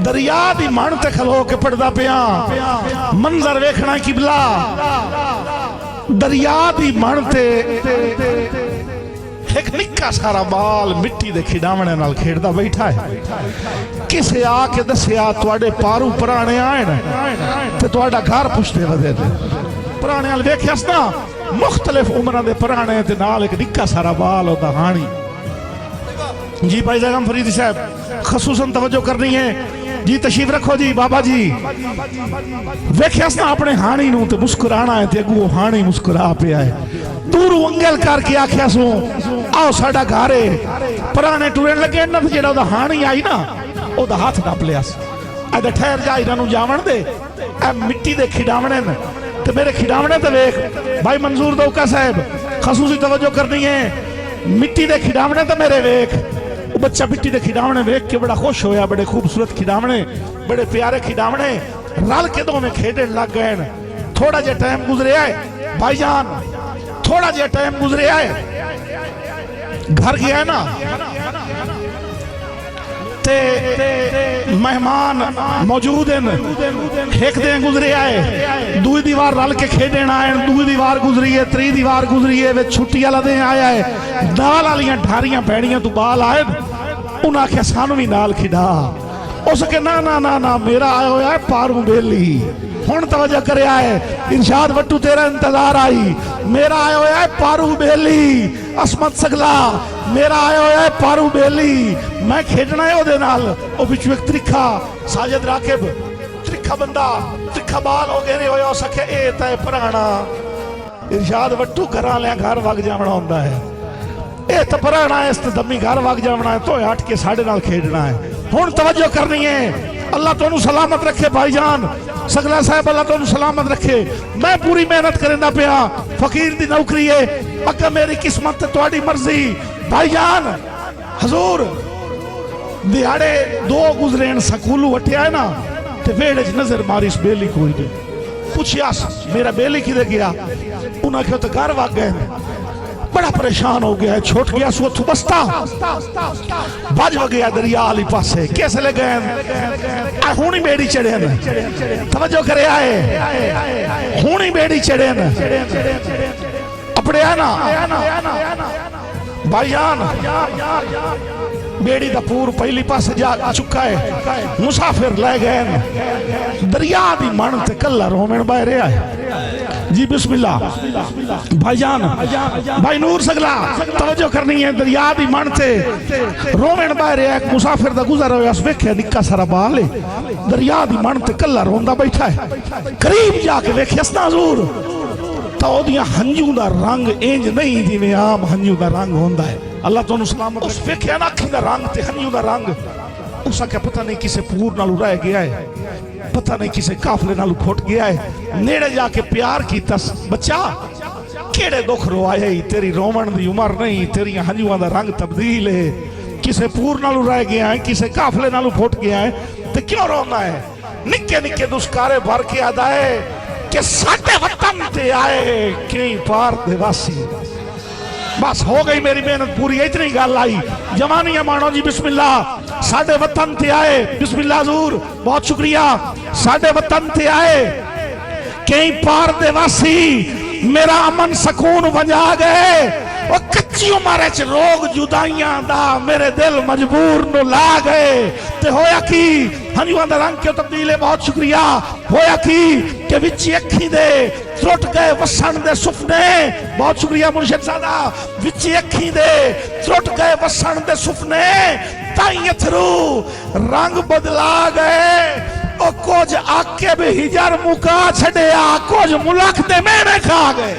دریا دی مان تے کھلو کے پڑھدا پیا منظر ویکھنا قبلہ دریا دی مان تے ایک نکا سارا بال مٹی دے کھڈاونے نال کھیڑدا بیٹھا ہے کسے آ کے دسیا تواڈے پارو پرانے آئے تے تواڈا گھر پشتے ودے تے پرانے نال ویکھیاس نا مختلف عمراں دے پرانے تے نال ایک نکا سارا بال او دا ہانی جی بھائی زیغم فریدی صاحب خصوصاً توجہ کرنی ہے جی تشریف رکھو جی بابا جی ویکھیاس نا اپنے ہانی نو تے مسکرانا ہے تے اگو ہانی مسکرا پیا ہے دورو انگل کر کے آکھیا سو آؤ ساڑا گھارے پرانے ٹورن لگے نا تے جڑا دا ہانی آئی نا او دا ہاتھ ڈپ لیا سی اے ٹھہر جا انہاں نو جاون دے اے مٹی دے کھڈاونے نے تے میرے کھڈاونے تے ویکھ بھائی منظور دوکا صاحب خصوصی توجہ کرنی ہے مٹی دے کھڈاونے تے میرے ویکھ بچہ مٹی دے کھڈاونے ویکھ کے بڑا خوش ہویا بڑے خوبصورت کھڈاونے بڑے پیارے کھڈاونے رل کے دو میں کھیڈن لگ گئے تھوڑا جے ٹائم گزرے آئے بھائی جان تھوڑا جے ٹائم گزرے آئے گھر گیا ہے نا تے مہمان موجود ہیں ایک دن گزرے آئے دوئی دیوار رل کے کھیڈن آئے دوئی دیوار گزری ہے تری دیوار گزری ہے وہ چھٹی والا دن آیا ہے نال والیاں ڈھاریاں پیڑیاں تو بال آئے انہاں کہ سانو بھی نال کھڈا اس کے نا نا نا نا میرا آیا ہوا ہے پاروں بیلی ہون توجہ کرے آئے ارشاد وٹو تیرا انتظار آئی میرا آیا ہوا ہے پاروں بیلی عصمت سگلا میرا آیا ہوا ہے پاروں بیلی میں کھیڈنا ہے او دے نال او بچو ایک ترکھا ساجد راکب ترکھا بندہ ترکھا بال ہو گئے ہویا ہو سکے اے تے پرانا ارشاد وٹو گھران لیا گھر واگ جامنا ہوندہ ہے اے تے پرانا ہے اس تے دمی گھر واگ جامنا ہے تو ہٹ کے ساڑے نال کھیڈنا ہے ہون توجہ کرنی ہے اللہ تو انہوں سلامت رکھے بھائی جان سگلا صاحب اللہ تو انہوں سلامت رکھے میں پوری محنت کرنا پیا فقیر دی نوکری ہے اگر میری قسمت تے تواڈی مرضی بھائی جان حضور دیہاڑے دو گزرین سکولو وٹے آئے نا تے ویڑج نظر ماری اس بیلی کوئی دے پوچھیا میرا بیلی کی دے گیا انہاں کہو تو گھر واگ گئے بڑا پریشان ہو گیا ہے چھوٹ گیا سو تو بستا باج ہو گیا دریا علی پاسے کیسے لے گئے ہونی بیڑی چڑھے ہیں توجہ کرے آئے ہونی بیڑی چڑھے ہیں اپنے آنا بھائی جان بیڑی دا پور پہلی پاس جا چکا ہے مسافر لے گئے دریا دی مان تے کلا رومن باہرے آئے جی بسم اللہ بھائی جان بھائی نور سگلا توجہ کرنی ہے دریا دی مان تے رومن باہرے آئے مسافر دا گزر ہویا اس ویکھے نکا سارا بالے دریا دی مان تے کلا روندہ بیٹھا ہے قریب جا کے ویکھے اسنا حضور تو دیاں ہنجوں دا رنگ اینج نہیں جی میں عام ہنجوں دا رنگ ہوندہ ہے اللہ تو انہوں سلامت اس ویکھے ناکھی دا رنگ تے ہنجوں دا رنگ اسا کیا پتہ نہیں کسے پور نالو رہ گیا ہے پتہ نہیں کسے کافلے نالو کھوٹ گیا ہے نیڑے جا کے پیار کی تس بچہ کیڑے دکھ رو آئے ہی تیری رومن دی عمر نہیں تیری ہنجوں دا رنگ تبدیل ہے کسے پور نالو رہ گیا ہے کسے کافلے نالو کھوٹ گیا ہے تے کیوں رونا ہے نکے نکے دسکارے بھر کے آدھائے کہ ساٹے وطن تے آئے کہیں پار دے واسی بس ہو گئی میری محنت پوری اتنی گال آئی جوانی مانو جی بسم اللہ ساڑھے وطن تے آئے بسم اللہ حضور بہت شکریہ ساڑھے وطن تے آئے کہیں پار دے واسی میرا امن سکون بجا گئے وہ کچی عمرے چھ روگ جدائیاں دا میرے دل مجبور نو لا گئے تے ہویا کی ہنیوان دا رنگ کے تبدیلے بہت شکریہ ہویا کی کہ وچی اکھی دے ترٹ گئے وسن دے سفنے بہت شکریہ مرشد زادہ وچی اکھی دے ترٹ گئے وسن دے سفنے تائیں اتھرو رنگ بدلا گئے او کچھ آکے بھی ہجر مکا چھڑے کچھ ملک دے میں کھا گئے